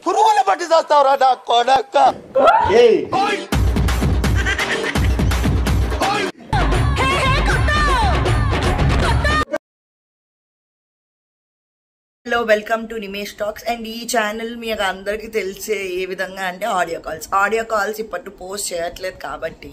పురుగుల పట్టి చేస్తావురా నా కొడక. Hello welcome to Nimesh talks and ఈ ఛానల్ మీకు అందరికీ తెలిసే ఏ విధంగా అంటే ఆడియో కాల్స్ ఇప్పటి పోస్ట్ చేయట్లేదు కాబట్టి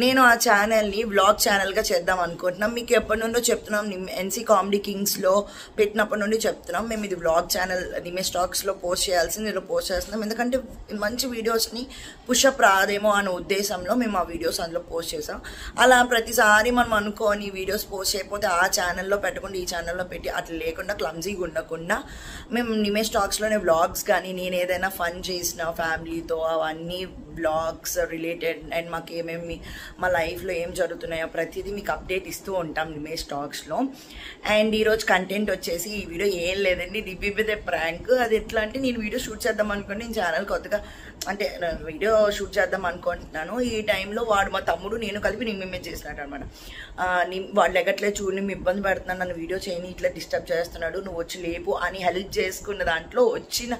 నేను ఆ ఛానల్ని వ్లాగ్ ఛానల్గా చేద్దాం అనుకుంటున్నాం. మీకు ఎప్పటి నుండో చెప్తున్నాం, ఎన్సీ కామెడీ కింగ్స్లో పెట్టినప్పటి నుండి చెప్తున్నాం మేము ఇది వ్లాగ్ ఛానల్ నిమేష్ టాక్స్లో పోస్ట్ చేయాల్సింది ఇలా పోస్ట్ చేస్తున్నాం. ఎందుకంటే మంచి వీడియోస్ని పుషప్ రాదేమో అనే ఉద్దేశంలో మేము ఆ వీడియోస్ అందులో పోస్ట్ చేసాం. అలా ప్రతిసారి మనం అనుకోని వీడియోస్ పోస్ట్ చేయకపోతే ఆ ఛానల్లో పెట్టకుండా ఈ ఛానల్లో పెట్టి అట్లా లేకుండా క్లమ్జీగా ఉండకుండా మేము నిమేష్ టాక్స్లోనే వ్లాగ్స్ కానీ నేను ఏదైనా ఫన్ చేసిన ఫ్యామిలీతో అవన్నీ వ్లాగ్స్ రిలేటెడ్ అండ్ మాకు ఏమేమి మా లైఫ్లో ఏం జరుగుతున్నాయో ప్రతిదీ మీకు అప్డేట్ ఇస్తూ ఉంటాం నిమేష్ టాక్స్లో. అండ్ ఈరోజు కంటెంట్ వచ్చేసి ఈ వీడియో ఏం లేదండి, డిబిబిదే ప్రాంక్. అది ఎట్లా అంటే నేను వీడియో షూట్ చేద్దాం అనుకోండి, నేను ఛానల్ కొత్తగా అంటే వీడియో షూట్ చేద్దాం అనుకుంటున్నాను. ఈ టైంలో వాడు మా తమ్ముడు నేను కలిపి నిమ్మే చేసినట్టు అనమాట. వాడు లెగట్లే చూడు మేము ఇబ్బంది పెడుతున్నాను, నన్ను వీడియో చేయని ఇట్లా డిస్టర్బ్ చేస్తున్నాడు, నువ్వు వచ్చి లేపు అని హెల్ప్ చేసుకున్న దాంట్లో వచ్చిన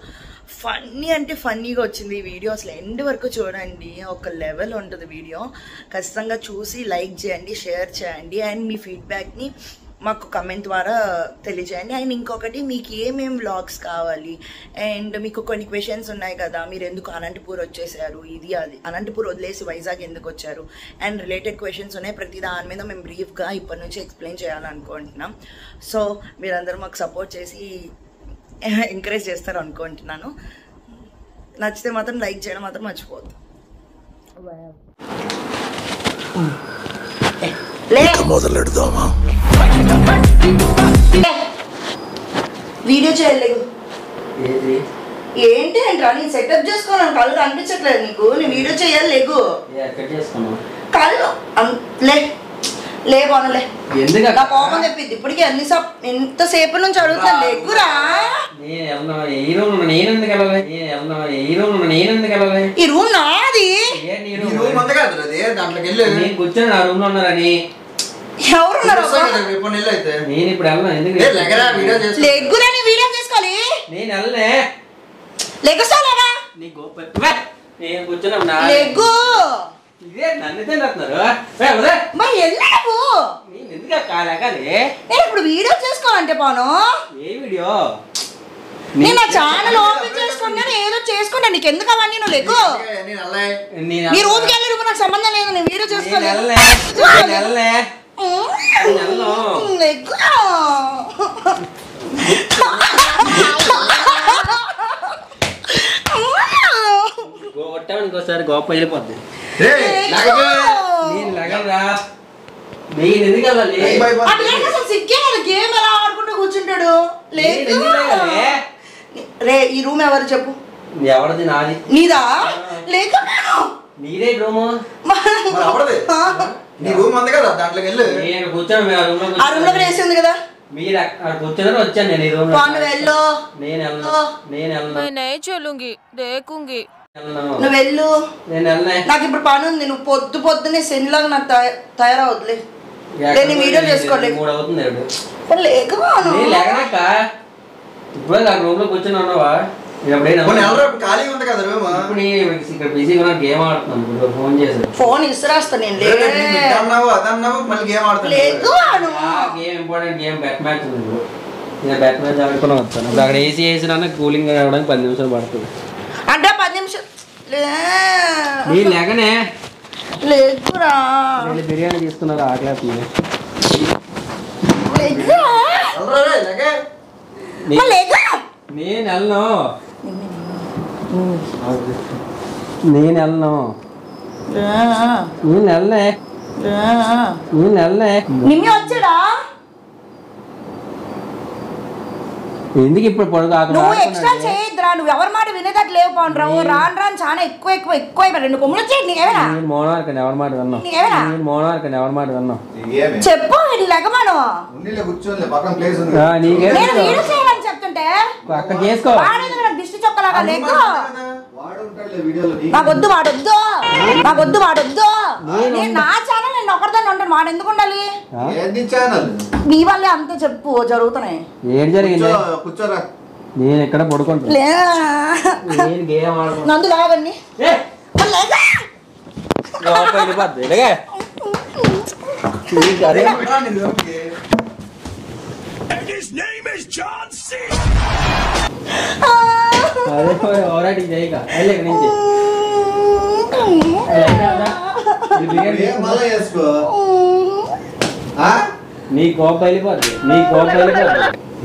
ఫన్నీ అంటే ఫన్నీగా వచ్చింది ఈ వీడియో. అసలు ఎండ్ వరకు చూడండి, ఒక లెవెల్ ఉంటుంది వీడియో. ఖచ్చితంగా చూసి లైక్ చేయండి, షేర్ చేయండి అండ్ మీ ఫీడ్బ్యాక్ని మాకు కమెంట్ ద్వారా తెలియజేయండి. అండ్ ఇంకొకటి మీకు ఏమేం వ్లాగ్స్ కావాలి అండ్ మీకు కొన్ని క్వశ్చన్స్ ఉన్నాయి కదా, మీరు ఎందుకు అనంతపూర్ వచ్చేసారు, ఇది అది అనంతపూర్ వదిలేసి వైజాగ్ ఎందుకు వచ్చారు అండ్ రిలేటెడ్ క్వశ్చన్స్ ఉన్నాయి. ప్రతి దాని మీద మేము బ్రీఫ్గా ఇప్పటి నుంచి ఎక్స్ప్లెయిన్ చేయాలనుకుంటున్నాం. సో మీరందరూ మాకు సపోర్ట్ చేసి ఎంకరేజ్ చేస్తారు అనుకుంటున్నాను. నచ్చితే మాత్రం లైక్ చేయడం మాత్రం మర్చిపోద్దు. మొదలెడదామా? వీడియో చేయలేదు ఏంటి అంటారా, నేను సెటప్ చేసుకోను, కళ్ళు కనిపించట్లేదు నీకు, నేను వీడియో చేయాలి లేకు కళ్ళు లేబోనలే నా కోపం చెప్పింది ఇప్పటికి ఎంతసేపు నుంచి అడుగుతాను లేకురా. ఈ రూమ్ నాది, కూర్చొని నా రూమ్ లో ఉన్నారని ఎవరున్నారు నేను ఇప్పుడు లెగ్గురా, నీ వీడియో చేసుకోవాలి నేను వెళ్ళలే లెగ్గుస్తాలేరా నేను కూర్చున్నా లెగ్గు ఇదే నన్ను తింటున్నారు. నేను ఎందుకు కాలేకాలి ఇప్పుడు వీడియో చేసుకోవాలంటే పోను ఏ వీడియో నేను నా ఛానల్ ఓపెన్ చేసుకుంటాను, ఏదో చేసుకుంటా, నీకు ఎందుకు అవన్నీ? నువ్వు లెగ్గు, నీ రూమ్కి వెళ్ళి రూమ్ నాకు సంబంధం లేదు, నేను వీడియో చేసుకోవాలి లెగ్గు. ఇంకోసారి గొప్ప వెళ్ళిపోద్ది. నేను లగలరా, నేను ఎందుకు వెళ్ళాలి? సిగ్గే గేమ్ ఎలా ఆడుకుంటూ కూర్చుంటాడు. రే ఈ రూమ్ ఎవరు చెప్పు? ఎవరిది? నాది. నీదా? లేక నీదే రూము. నీ రూమ్ ఉంది కదా, దాంట్లోకి వెళ్ళి నేను కూర్చొని ఆ రూమ్ లో వేసి ఉంది కదా, మీరు అక్కడ కూర్చొని వచ్చాను నేను ఈ రూమ్ లో. నేను నువ్వు వెళ్ళు, నాకు ఇప్పుడు పని ఉంది. నువ్వు పొద్దునే శనిలాగా నాకు తయారవద్దులే, నేను వీడియో చేసుకోలేదు. 3 అవుతుంది లేక ఇప్పుడు నాకు రూమ్ లో కూర్చొని ఉన్నావా? ఖాళీ ఉంది కదా రూమ్. ఇక్కడ బిజీగా ఉన్నా, గేమ్ ఆడుతున్నాను. ఇప్పుడు ఫోన్ చేశాను, ఫోన్ ఇస్తారాస్తా నేను అదన్నావు మళ్ళీ గేమ్ ఆడుతాను. Game important game, bet match ఉంది. ఇప్పుడు నేను బెట్ మ్యాచ్ ఆడుకుని వస్తాను. ఇప్పుడు అక్కడ ఏసీ వేసినా కూలింగ్ రావడానికి 10 నిమిషాలు పడుతుంది. అంటే 10 నిమిషాలు నేను లేకనే లేకురా, బిర్యానీ తీసుకున్నారు, ఆకలేస్తుంది. నేను వెళ్ళను, నిమ్మి వచ్చాడా? ఎందుకు ఇప్పుడు పొడుగు నువ్వు ఎక్స్ట్రా చేయొద్దురా, నువ్వు ఎవరి మాట వినేదట్టు లేవు. పోను రావు రాను చాలా ఎక్కువ 2 కొమ్ములు వచ్చాయి. నీకేమైనా ఎవరి మాట విన్నావు? ఎవరి మాట విన్నావు చెప్పు, లెగమాను. కూర్చోలే పక్కన ప్లేస్ ఉంది. నేను వీడియో చేయాలని చెప్తుంటే కావాలంటే అక్కడ చేసుకో. దిష్టి చొక్కలాగా లేకు. నాకొద్దు వాడొద్దు నేను నా ఛానల్ నేను ఒకరిదాన్ని ఉంటాను. వాడు ఎందుకు ఉండాలి? నీ వల్లే అంతే చెప్పు జరుగుతున్నాయి. ఏం జరిగింది? కూర్చోరా. నేను ఎక్కడ పడుకుంటా నందు లాగన్ని నీ కోపం వెళ్ళిపోద్ది.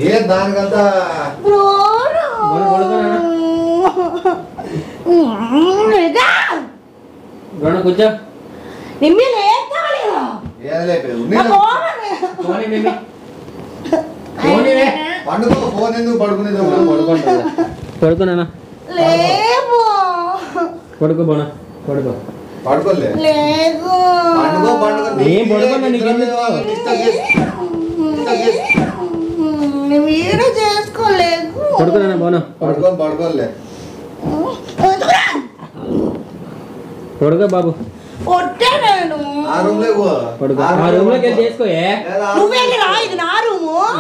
ఏ దానికంతా కూర్చో. పడుకున్నా పడుకో బోనా పడుకో. పడుకోలే మీరు చేసుకోలేదు. పడుకున్నా బోనా పడుకోలే పడుకో బాబు.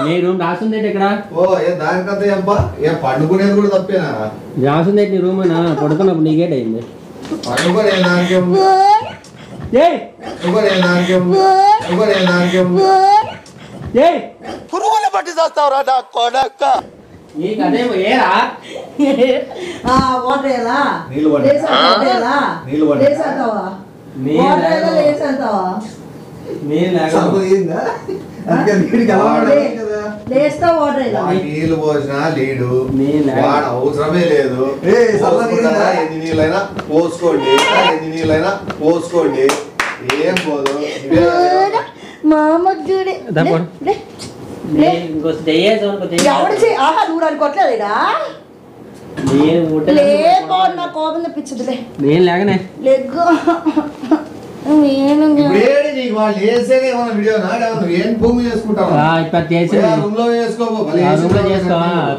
నీ రూమ్ రాసింది ఇక్కడ పండుకునేది కూడా తప్పేనా? రాసింది నీ రూమ్ అయినా పడుకున్నప్పుడు నీకేట్ అయింది. పురుగులు పట్టి చేస్తావురా నా కొడక్క. నీకు అదే ఏరా నీళ్ళు పోసినా లేడు. వాడు అవసరమే లేదు. ఎన్ని నీళ్ళైనా పోసుకోండి, ఎన్ని నీళ్ళైనా పోసుకోండి, ఏం పోదు. నేను లేకనే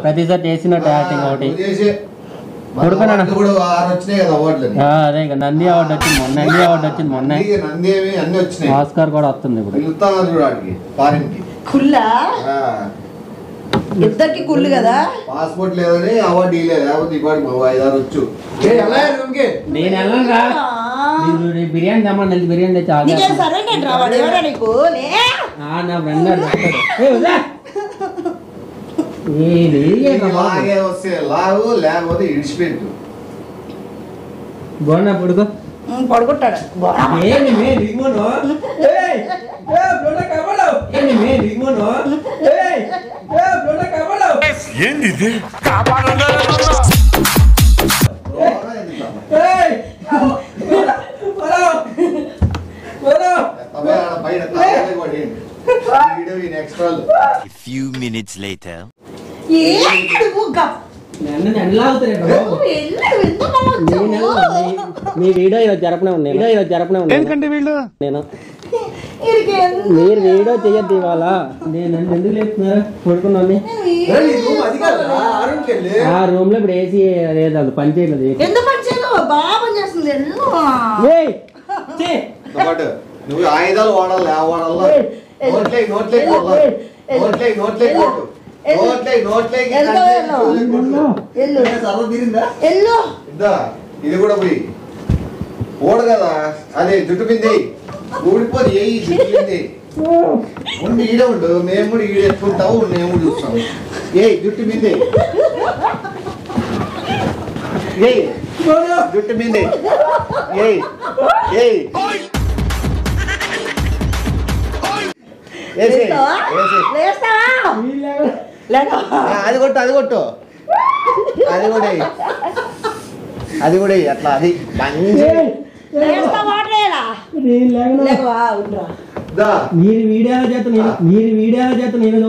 ప్రతిసారి చేసినట్టు యాక్టింగ్ ఒకటి. అదే నంది అవార్డు వచ్చింది మొన్న ఆస్కార్ కూడా వస్తుంది ఇప్పుడు. ఇద్దరికి కుళ్ళు కదా. పాస్పోర్ట్ లేదని అవార్డు లేకపోతే 5-6 వచ్చు. నేను వెళ్ళగా బిర్యానీ తెమ్మని బిర్యానీ తెచ్చి నా ఫ్రెండ్ వస్తే లాగు లేకపోతే ఇడిచిపెట్టు. బోనా పడుకో. పడుకుంటాడు. ఏంది few minutes later మీ వీడియో ఇలా జరపనే ఉంది. ఎందుకంటే వీళ్ళు నేను మీరు వీడియో చెయ్యద్దు ఇవాళ. నేను ఎందుకు లేపుతున్నారు? పడుకున్నాను. ఆ రూమ్ లో ఇప్పుడు ఏసీ లేదు, పని చేయలేదు. నువ్వు ఆయుధాలు వాడాలి. ఇది కూడా పోయి ఓడు కదా. అదే జుట్టు పిండి ఊడిపోదు. ఏ జుట్టు పిండి ఉండి ఈడే ఉండు. మేము కూడా ఈడే ఎత్తుకుంటావు, మేము కూడా చూస్తాము. ఏ జుట్టు పిండి జుట్టు పిండి అది కొట్టు అది కూడా అట్లా. అది మీరు వీడియో చేత నేను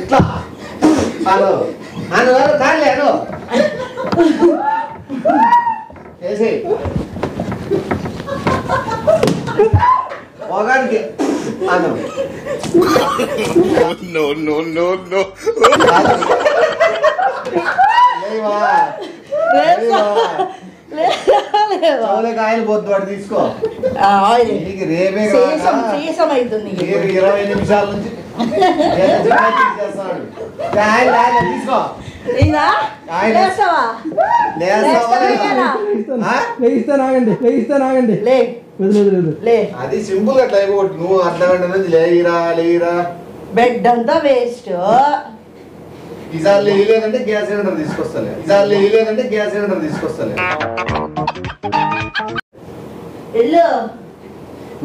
ఇట్లా కాలే మగాడికి అను No, no, no, no. చౌలకాయలు పొద్దు వాడు తీసుకో నీకు రేపే సీసం అవుతుంది 20 నిమిషాల నుంచి చేస్తున్నాడు తీసుకో అది సింపుల్ గా టైప్ కొట్టి నువ్వు అర్ధగంట నుంచి లేరా బెడ్ అంతా వేస్ట్ ఈసారి లేదంటే గ్యాస్ సిలిండర్ తీసుకొస్తలే ఎల్లు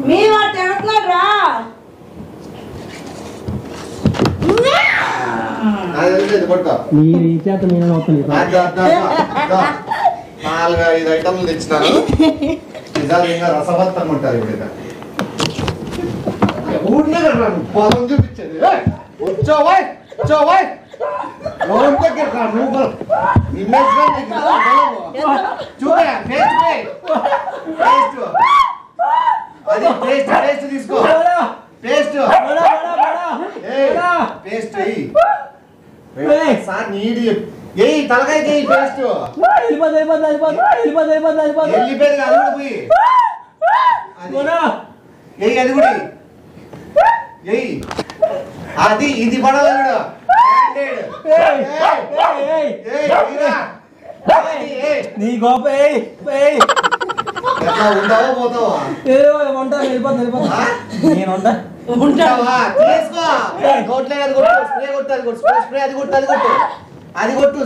మీ వాడు తిడుతున్నాడు రా నాలుగు 5 ఐటమ్లు తెచ్చినాను ఈసారి ఇంకా రసవత్తంగా ఉంటారు ఇప్పుడు పొలం చూపించేది వచ్చావా పేస్ట్ తీసుకో పేస్ట్ పేస్ట్ సార్ నీడి ఏయ్ తలకాయ పేస్ట్ వెళ్ళిపోయింది అది కూడా పోయి ఏయ్ అది కూడా ఏయ్ అది ఇది పడాలి నీ గోప ఉంటావా పోతావా నేను ఉంటా ఉంటావా తీసుకో కొట్లే అది కొట్టు స్ప్రే కొట్టు అది కొట్టు స్ప్రే అది కొట్టు అది కొట్టు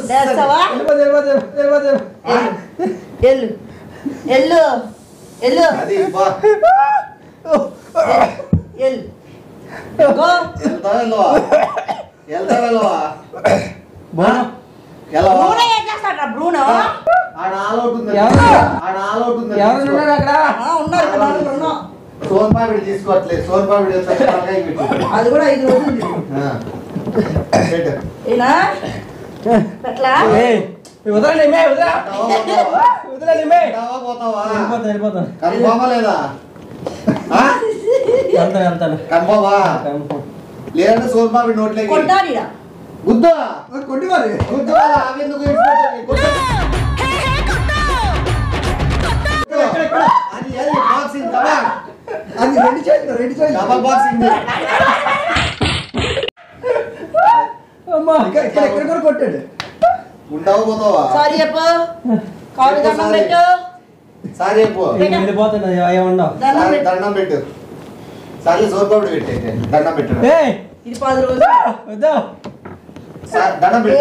ఎల్లు అది బా ఎల్లు వెళ్తావా బ్రూనో సోన్పాపిడి తీసుకోవట్లేదు సోన్పాపిడి అది కూడా 5 రోజులు కన్ఫామా లేదా కన్ఫామా లేదంటే సోన్పాపిడి నోట్లేకి గుద్దా కొట్టి మరి గుద్దా అవి ఎందుకు అది బాక్సింగ్ కదా అది రెడీ చేయండి డబల్ బాక్సింగ్ అమ్మా ఇక్కడ కూడా కొట్టాడు ఉంటావు పోతావా సారీ చెప్పు కాలు దండం పెట్టు సారీ చెప్పు వెళ్ళిపోతున్నా ఏమన్నా దండం పెట్టు సారీ సోర్పాపిడి పెట్టే దండం పెట్టు ఇది 10 రోజులు వద్దా దండం పెట్టు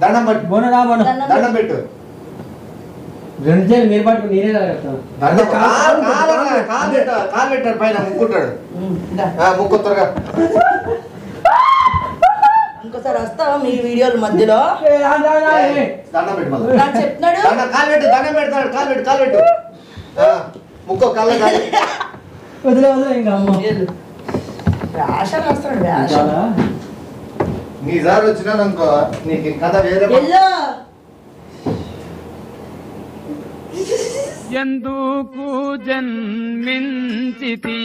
దండం పెట్టు దండం పెట్టు 2 చేయాలి మీరు పట్టుకు నేనే కాలు పెట్టాడు పైన ముక్కుంటాడు ముక్కు త్వరగా ఇంకోసారి వస్తావా మీ వీడియోల మధ్యలో దండం పెట్టు చెప్తున్నాడు కాలు పెట్టు దండం పెడతాడు కాలు పెట్టు ముక్కో కళ్ళ వదిలే ఇంకా అమ్మ వేషాలు వస్తాడు వేషం నీ సార్ వచ్చినానుకో నీకు కథ వేరే ఎందుకు జన్మించితి